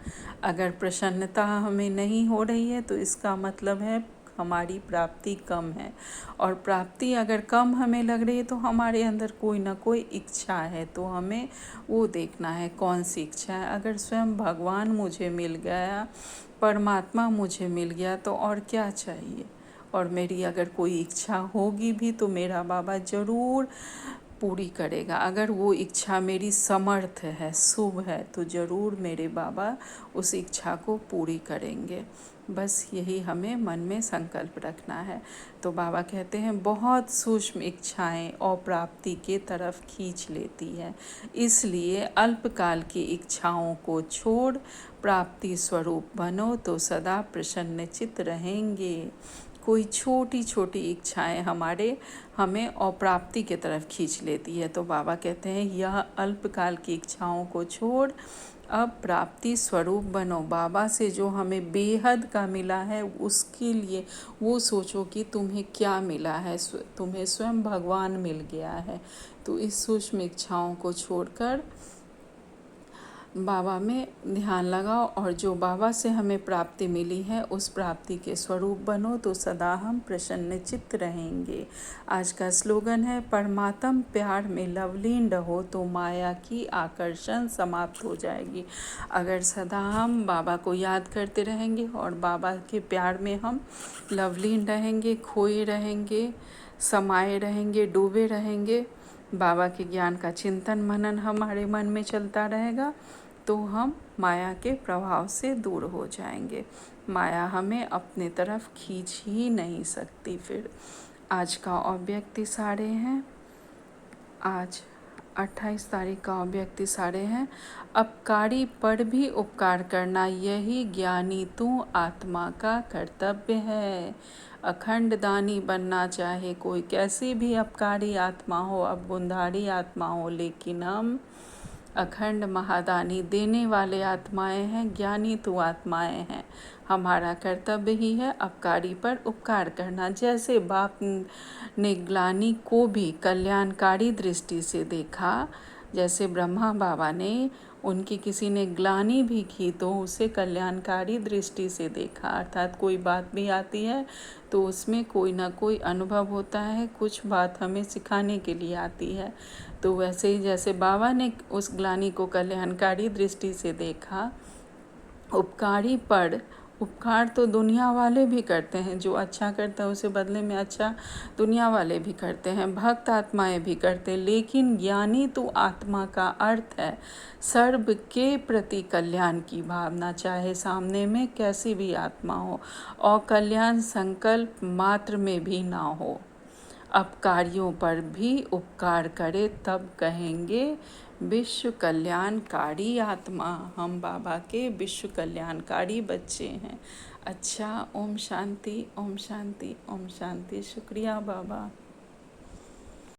अगर प्रसन्नता हमें नहीं हो रही है तो इसका मतलब है हमारी प्राप्ति कम है, और प्राप्ति अगर कम हमें लग रही है तो हमारे अंदर कोई ना कोई इच्छा है। तो हमें वो देखना है कौन सी इच्छा है। अगर स्वयं भगवान मुझे मिल गया, परमात्मा मुझे मिल गया, तो और क्या चाहिए। और मेरी अगर कोई इच्छा होगी भी तो मेरा बाबा ज़रूर पूरी करेगा। अगर वो इच्छा मेरी समर्थ है, शुभ है, तो ज़रूर मेरे बाबा उस इच्छा को पूरी करेंगे। बस यही हमें मन में संकल्प रखना है। तो बाबा कहते हैं बहुत सूक्ष्म इच्छाएं अप्राप्ति के तरफ खींच लेती है, इसलिए अल्पकाल की इच्छाओं को छोड़ प्राप्ति स्वरूप बनो तो सदा प्रसन्नचित्त रहेंगे। कोई छोटी छोटी इच्छाएं हमें अप्राप्ति की तरफ खींच लेती है, तो बाबा कहते हैं यह अल्पकाल की इच्छाओं को छोड़ अब प्राप्ति स्वरूप बनो। बाबा से जो हमें बेहद का मिला है उसके लिए वो सोचो कि तुम्हें क्या मिला है। तुम्हें स्वयं भगवान मिल गया है। तो इस सूक्ष्म इच्छाओं को छोड़कर बाबा में ध्यान लगाओ और जो बाबा से हमें प्राप्ति मिली है उस प्राप्ति के स्वरूप बनो, तो सदा हम प्रसन्नचित्त रहेंगे। आज का स्लोगन है, परमात्म प्यार में लवलीन रहो तो माया की आकर्षण समाप्त हो जाएगी। अगर सदा हम बाबा को याद करते रहेंगे और बाबा के प्यार में हम लवलीन रहेंगे, खोए रहेंगे, समाये रहेंगे, डूबे रहेंगे, बाबा के ज्ञान का चिंतन मनन हमारे मन में चलता रहेगा, तो हम माया के प्रभाव से दूर हो जाएंगे। माया हमें अपने तरफ खींच ही नहीं सकती। फिर आज का अव्यक्ति सारे हैं, आज 28 तारीख का अव्यक्ति सारे हैं। अपकारी पर भी उपकार करना, यही ज्ञानी तू आत्मा का कर्तव्य है। अखंड दानी बनना चाहे कोई कैसी भी अपकारी आत्मा हो, अवगुणधारी आत्मा हो, लेकिन हम अखंड महादानी देने वाले आत्माएं हैं, ज्ञानी तो आत्माएं हैं। हमारा कर्तव्य ही है अपकारी पर उपकार करना। जैसे बाप ने ग्लानि को भी कल्याणकारी दृष्टि से देखा, जैसे ब्रह्मा बाबा ने, उनकी किसी ने ग्लानि भी की तो उसे कल्याणकारी दृष्टि से देखा। अर्थात कोई बात भी आती है तो उसमें कोई ना कोई अनुभव होता है, कुछ बात हमें सिखाने के लिए आती है। तो वैसे ही जैसे बाबा ने उस ग्लानि को कल्याणकारी दृष्टि से देखा, उपकारी पर उपकार तो दुनिया वाले भी करते हैं, जो अच्छा करता है उसे बदले में अच्छा दुनिया वाले भी करते हैं, भक्त आत्माएं भी करते हैं, लेकिन ज्ञानी तो आत्मा का अर्थ है सर्व के प्रति कल्याण की भावना, चाहे सामने में कैसी भी आत्मा हो, और कल्याण संकल्प मात्र में भी ना हो। अपकारियों पर भी उपकार करे, तब कहेंगे विश्व कल्याणकारी आत्मा। हम बाबा के विश्व कल्याणकारी बच्चे हैं। अच्छा, ओम शांति, ओम शांति, ओम शांति। शुक्रिया बाबा।